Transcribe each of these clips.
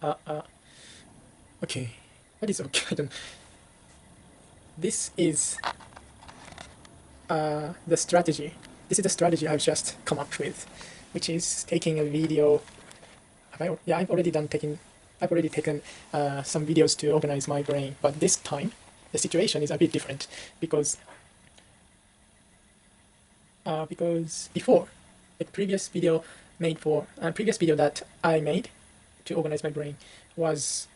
Uh, uh, okay. What is okay? I don't. This is the strategy. This is the strategy I've just come up with, which is taking a video. Yeah, I've already taken some videos to organize my brain, but this time the situation is a bit different because before, the previous video that I made to organize my brain was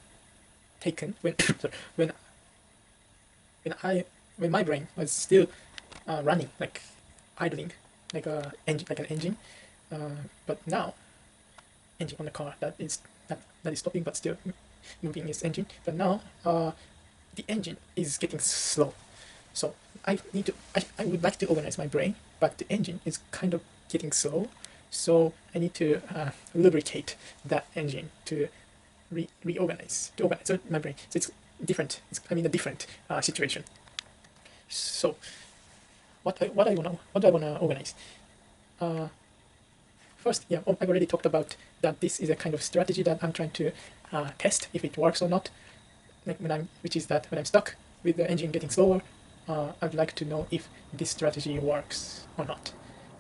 taken when sorry, when I when my brain was still running, like idling, like an engine. But now, engine on the car that is stopping but still moving its engine. But now, the engine is getting slow. So I would like to organize my brain, but the engine is kind of getting slow. So I need to lubricate that engine to to organize my brain. So it's different. A different situation. So what do I wanna organize? Uh, First, yeah, I've already talked about that. This is a kind of strategy that I'm trying to test if it works or not. Like which is that when I'm stuck with the engine getting slower, I'd like to know if this strategy works or not.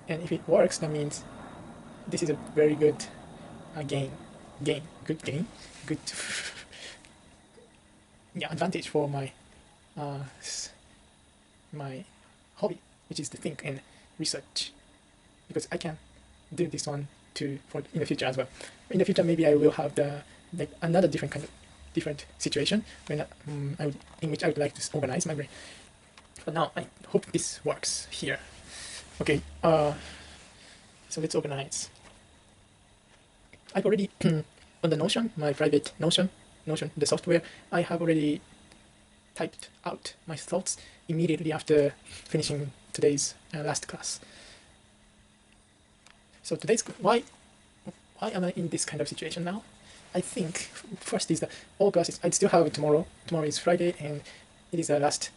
And if it works, that means this is a very good good gain, good yeah, advantage for uh, my hobby, which is to think and research, because I can do this one too for in the future as well. In the future, maybe I will have the like another different situation when in which I would like to organize my brain. But now I hope this works here. Okay. So let's organize. I've already on the Notion, my private Notion, the software. I have already typed out my thoughts immediately after finishing today's last class. So why am I in this kind of situation now? I think first is that all classes I still have tomorrow. Tomorrow is Friday, and it is the last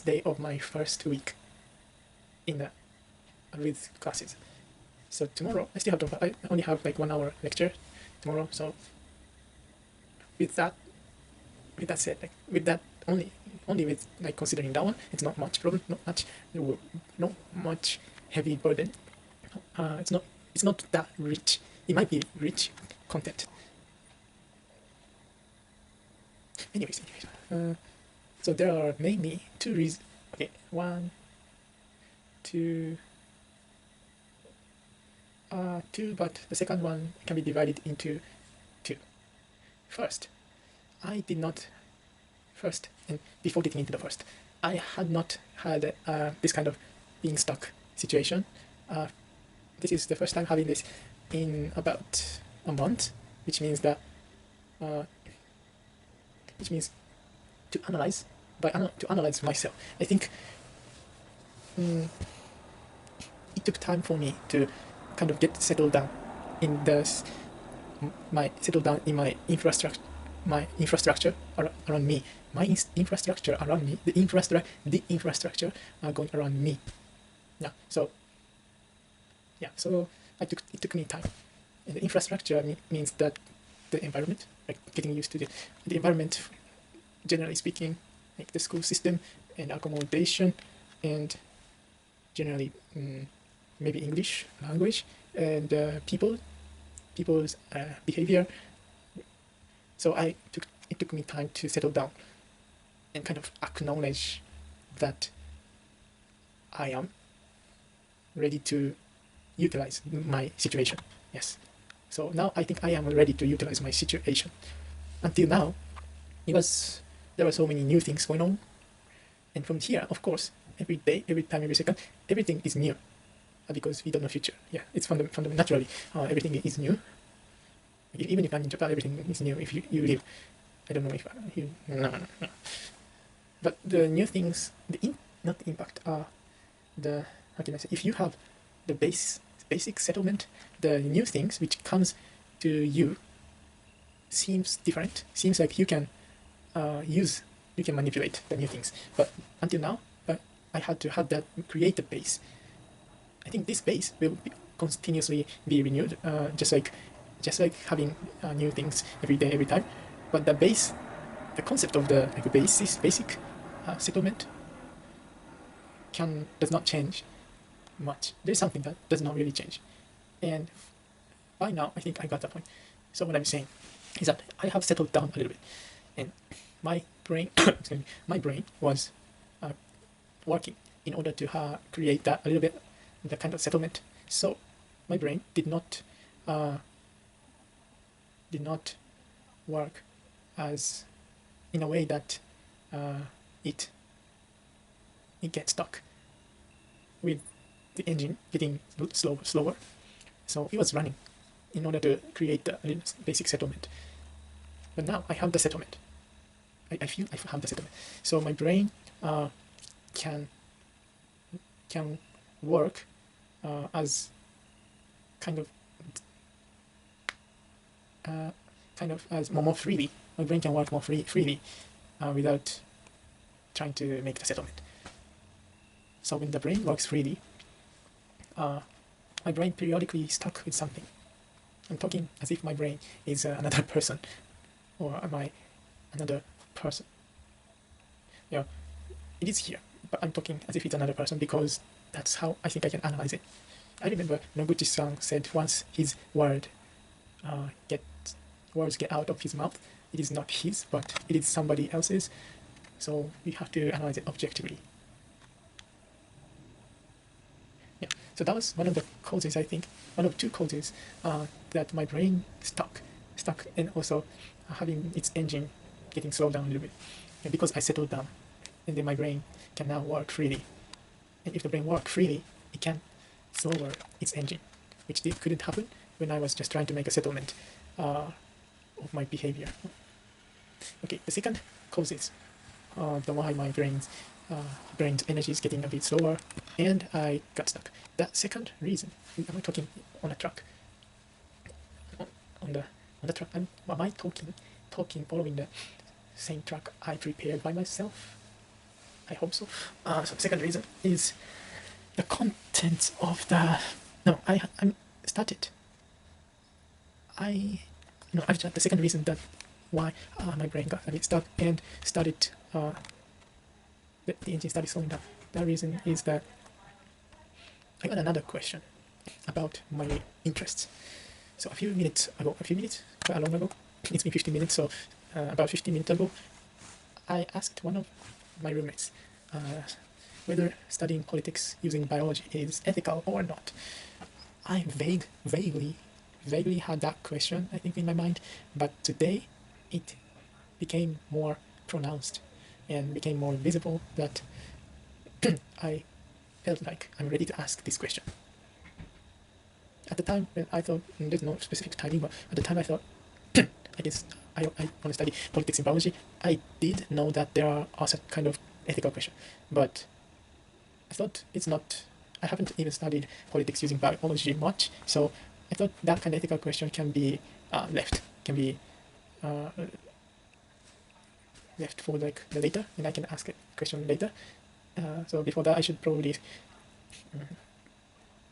day of my first week in the with classes. So tomorrow I only have like 1 hour lecture tomorrow. So with that said, like with that only with like considering that one, it's not much problem, not much heavy burden. It's not that rich. It might be rich content. Anyways, so there are mainly two reasons. Okay, one, two, two, but the second one can be divided into two. First, I did not first, and before getting into the first, I had not had this kind of being stuck situation. This is the first time having this in about a month, which means that which means to analyze to analyze myself. I think it took time for me to kind of get settled down in my infrastructure around me. My infrastructure around me, the infrastructure are going around me. Yeah. So it took me time. And the infrastructure means that the environment, like getting used to the environment, generally speaking, like the school system and accommodation, and generally maybe English language and people's behavior. So it took me time to settle down and kind of acknowledge that I am ready to utilize my situation. Yes. So now I think I am ready to utilize my situation. Until now, there were so many new things going on, and from here, of course, every day, every time, every second, everything is new, because we don't know future. Yeah, it's fundamentally naturally everything is new. Even if I'm in Japan, everything is new. If you live, I don't know if you no. But the new things, not the impact, are the, how can I say? If you have the basic settlement, the new things which comes to you seems different. Seems like you can manipulate the new things. But until now, I had to have that create the base. I think this base will continuously be renewed, just just like having new things every day, every time. But the concept of the like basic settlement does not change much. There's something that does not really change, and by now I think I got the point. So what I'm saying is that I have settled down a little bit, and my brain, excuse me, my brain was working in order to create that a little bit, the kind of settlement. So my brain did not work as in a way that it gets stuck with the engine getting slower. So it was running in order to create the basic settlement. But now I have the settlement. I feel I have the settlement. So my brain can work as kind of as more freely. My brain can work more freely without trying to make the settlement. So when the brain works freely, my brain periodically stuck with something. I'm talking as if my brain is another person, or am I another person? Yeah, it is here, but I'm talking as if it's another person because that's how I think I can analyze it. I remember Noguchi-san said once his words get out of his mouth, it is not his, but it is somebody else's. So we have to analyze it objectively. Yeah, so that was one of the causes, I think, one of two causes that my brain stuck, and also having its engine getting slowed down a little bit. And because I settled down, and then my brain can now work freely. And if the brain works freely, it can slower its engine, which couldn't happen when I was just trying to make a settlement of my behavior. Okay, the second causes the why my brain's energy is getting a bit slower, and I got stuck. That second reason, am I talking on a truck? On the truck, am I talking following the same track I prepared by myself? I hope so. So the second reason is the contents of the. No, I'm started. The second reason that why my brain got a bit stuck and started the engine started slowing down. That reason is that I got another question about my interests. So quite long ago, it's been 15 minutes, so about 15 minutes ago, I asked one of my roommates whether studying politics using biology is ethical or not. I vaguely had that question, I think, in my mind, but today it became more pronounced and became more visible that I felt like I'm ready to ask this question. At the time, when I thought, there's no specific timing, but at the time I thought, I guess I want to study politics in biology. I did know that there are also kind of ethical questions, but I thought it's not. I haven't even studied politics using biology much, so I thought that kind of ethical question can be left for like the later, and I can ask a question later. So before that, I should probably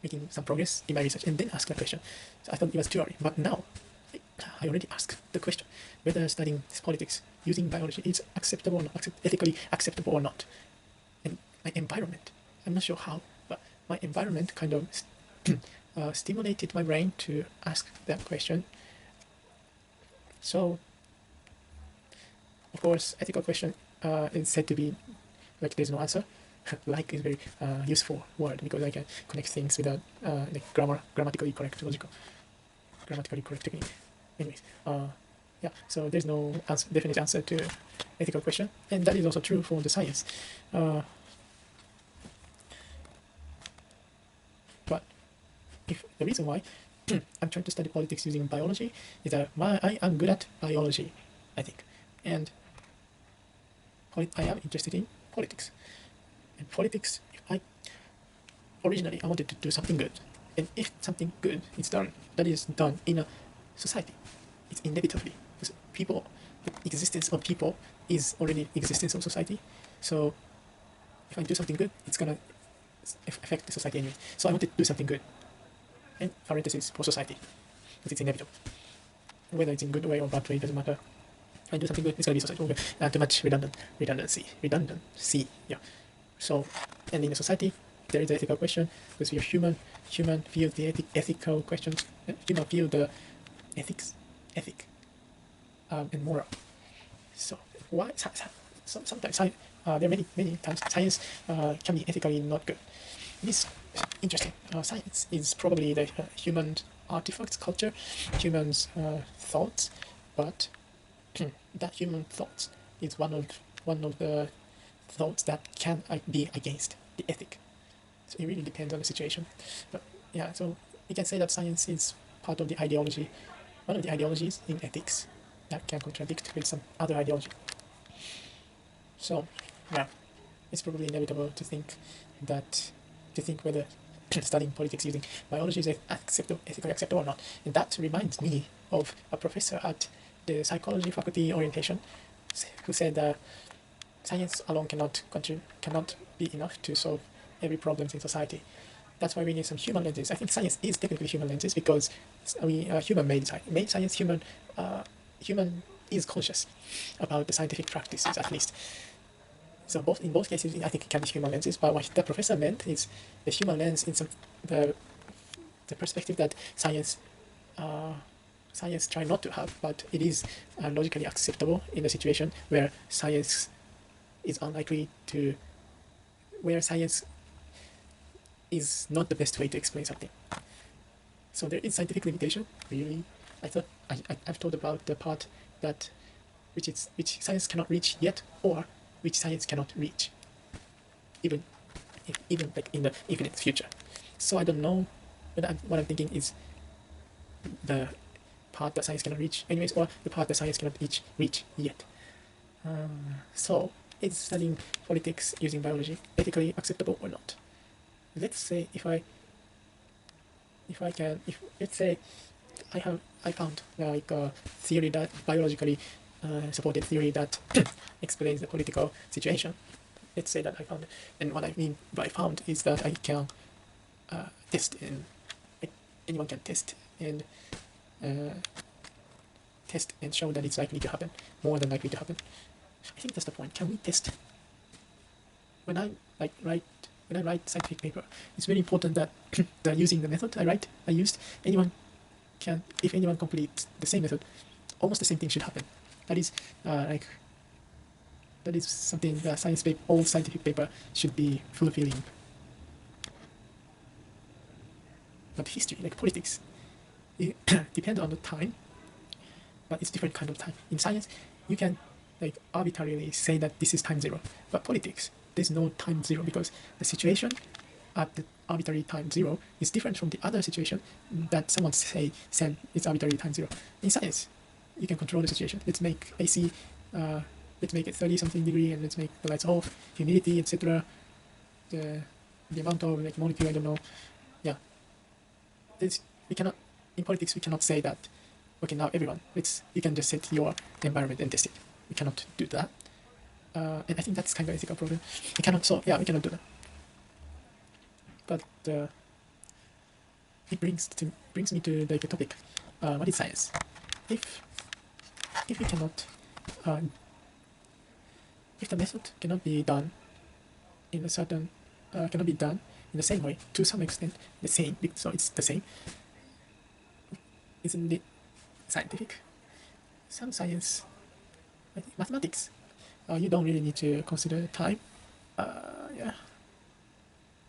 making some progress in my research and then ask the question. So I thought it was too early, but now I already asked the question whether studying politics using biology is acceptable or not, ethically acceptable or not. And my environment, I'm not sure how, but my environment kind of stimulated my brain to ask that question. So, of course, ethical question is said to be like there's no answer. Like is a very useful word because I can connect things without like grammatically correct technique. Anyways, yeah. So there's no definite answer to ethical question, and that is also true for the science. But if the reason why I'm trying to study politics using biology is that I am good at biology, I think, and I am interested in politics. And politics, originally I wanted to do something good, and if something good is done, that is done in a society, it's inevitably because the existence of people is already existence of society. So if I do something good, it's gonna affect the society anyway. So I wanted to do something good, and parenthesis for society, because it's inevitable. whether it's in good way or bad way, doesn't matter. I do something good, it's gonna be society. Okay. Too much redundancy. Yeah. So, and in a society, there is an ethical question because you're human. Human feel the ethical questions. Human feel the ethic, and moral. So why? Sometimes there are many times science can be ethically not good. It is interesting. Science is probably the human artifacts, culture, humans' thoughts, but that human thoughts is one of the thoughts that can be against the ethic. So it really depends on the situation. But yeah, so you can say that science is part of the ideology, one of the ideologies in ethics that can contradict with some other ideology. So yeah, it's probably inevitable to think whether studying politics using biology is ethically acceptable or not. And that reminds me of a professor at the psychology faculty orientation who said science alone cannot be enough to solve every problem in society. That's why we need some human lenses. I think science is technically human lenses because we human made science. Human is conscious about the scientific practices at least. So in both cases, I think it can be human lenses. But what the professor meant is the human lens in the perspective that science try not to have, but it is logically acceptable in a situation where science is unlikely to, where science is not the best way to explain something. So there is scientific limitation, really. I've thought about the part that which science cannot reach yet, or which science cannot reach, even like in the infinite future. So I don't know, but what I'm thinking is the part that science cannot reach anyways, or the part that science cannot reach yet. So is studying politics using biology ethically acceptable or not? Let's say let's say I found like a theory that biologically supported theory that explains the political situation. Let's say that I found it, and what I mean by found is that I can test, and anyone can test and show that it's likely to happen, more than likely to happen. I think that's the point. Can we test? When I write scientific paper, it's very important that that using the method I used, if anyone completes the same method, almost the same thing should happen. That is something that all scientific paper should be fulfilling. But history, like politics, it depends on the time, but it's different kind of time. In science, you can like arbitrarily say that this is time zero, but politics, there's no time zero because the situation at the arbitrary time zero is different from the other situation that someone said it's arbitrary time zero. In science, you can control the situation. Let's make AC, let's make it 30 something degree, and let's make the lights off, humidity, etc. The amount of like molecule, I don't know. Yeah, in politics we cannot say that. Okay, now everyone, you can just set your environment and test it. We cannot do that. And I think that's kind of an ethical problem. We cannot do that. But it brings me to like a topic. What is science? If we cannot, if the method cannot be done in a certain, cannot be done in the same way, to some extent, so it's the same. Isn't it scientific? Some science, like mathematics, you don't really need to consider time. Yeah,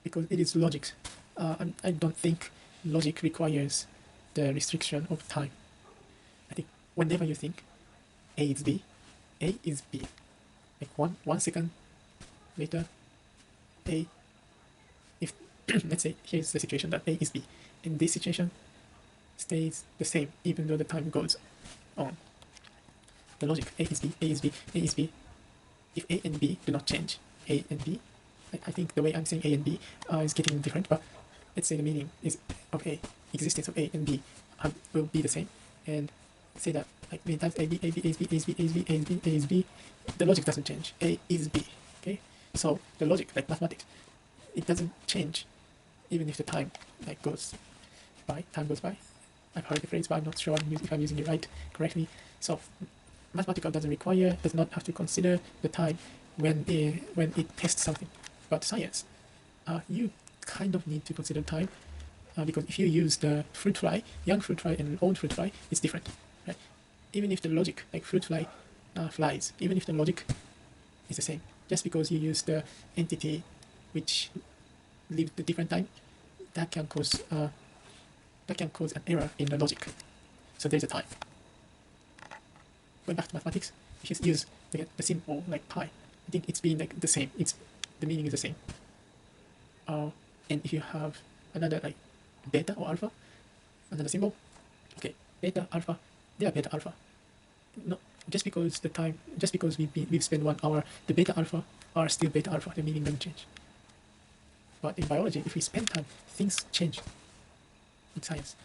because it is logic. I don't think logic requires the restriction of time. I think whenever you think A is B, A is B. Like one second later, A. If let's say here's the situation that A is B, in this situation stays the same even though the time goes on. The logic A is B, A is B, A is B. If A and B do not change, A and B, I think the way I'm saying A and B is getting different, but let's say the meaning is of A, existence of A and B will be the same, and say that like many times A, B, A, B, A is B, A is B, A is B, A is B, A is B, the logic doesn't change. A is B, okay? So the logic, like mathematics, it doesn't change even if the time goes by. I've heard the phrase, but I'm not sure if I'm using it correctly. So mathematical does not have to consider the time when it tests something. But science, you kind of need to consider time, because if you use the fruit fly, young fruit fly and old fruit fly, it's different, right? Even if the logic, like fruit fly flies, even if the logic is the same, just because you use the entity which lives the different time, that can cause an error in the logic. So there's a time. Going back to mathematics, if you use the symbol like pi, I think it's being like the same. The meaning is the same. And if you have another like beta or alpha, another symbol, okay, beta, alpha, they are beta, alpha. No, just because we've spent 1 hour, the beta, alpha are still beta, alpha. The meaning doesn't change. But in biology, if we spend time, things change in science.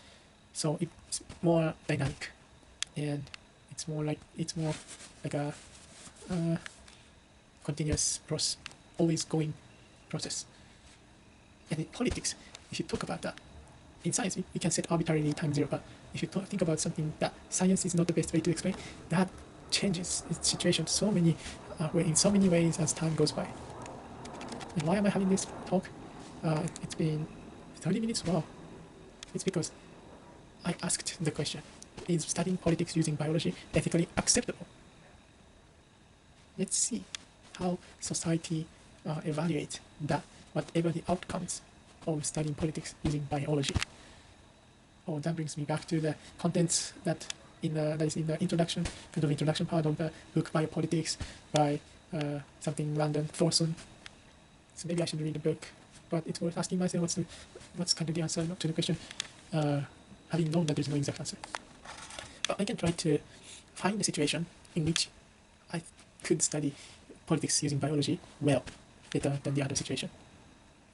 So it's more dynamic, and it's more like a continuous process, always going process. And in politics, if you talk about that, in science we can set arbitrarily time 0, but if you think about something that science is not the best way to explain, that changes its situation in so many ways as time goes by. And why am I having this talk? It's been 30 minutes. Wow. It's because I asked the question, is studying politics using biology ethically acceptable? Let's see how society evaluates that, whatever the outcomes of studying politics using biology. Oh, that brings me back to the contents that is in the introduction part of the book Biopolitics by something Landon Thorson. So maybe I should read the book, but it's worth asking myself what's kind of the answer to the question, having known that there's no exact answer. But I can try to find a situation in which I could study politics using biology well, better than the other situation.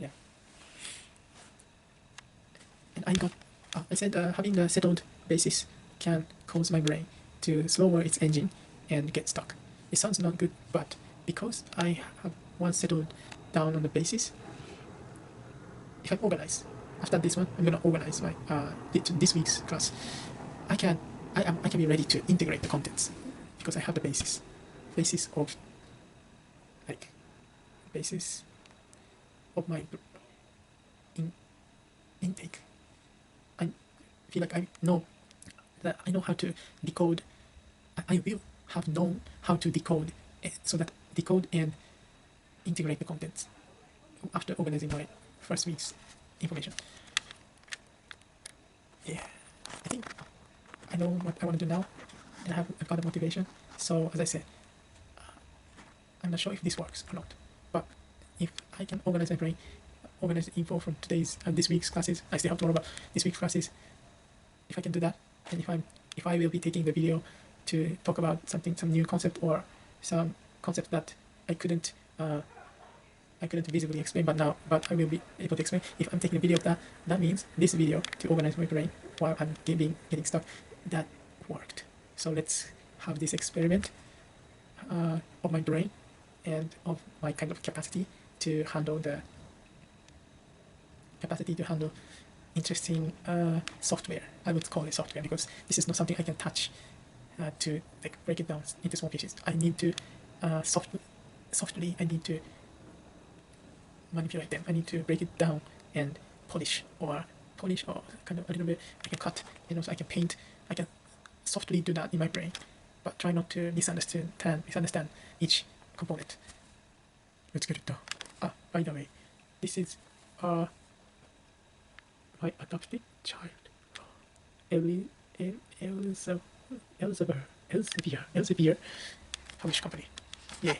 Yeah. And I said having a settled basis can cause my brain to slower its engine and get stuck. It sounds not good, but because I have once settled down on the basis, if I organize, after this one, I'm gonna organize my this week's class. I can be ready to integrate the contents because I have the basis of my intake. I feel like I know how to decode. I will have known how to decode, so that decode and integrate the contents after organizing my first week's information. Yeah, I think I know what I want to do now, and I've got the motivation. So as I said, I'm not sure if this works or not, but if I can organize my brain, organize the info from this week's classes, I still have to worry about this week's classes. If I can do that, and if I will be taking the video to talk about some new concept or some concept that I couldn't visibly explain, but I will be able to explain. If I'm taking a video of that, that means this video to organize my brain while I'm getting stuck, that worked. So let's have this experiment of my brain and of my kind of capacity to handle interesting software. I would call it software because this is not something I can touch to like break it down into small pieces. I need to softly. I need to manipulate them. I need to break it down and polish or kind of a little bit. I can cut, and also I can paint. I can softly do that in my brain, but try not to misunderstand each component. Let's get it done. By the way, this is my adopted child, Elsevier Publishing Company. Yeah.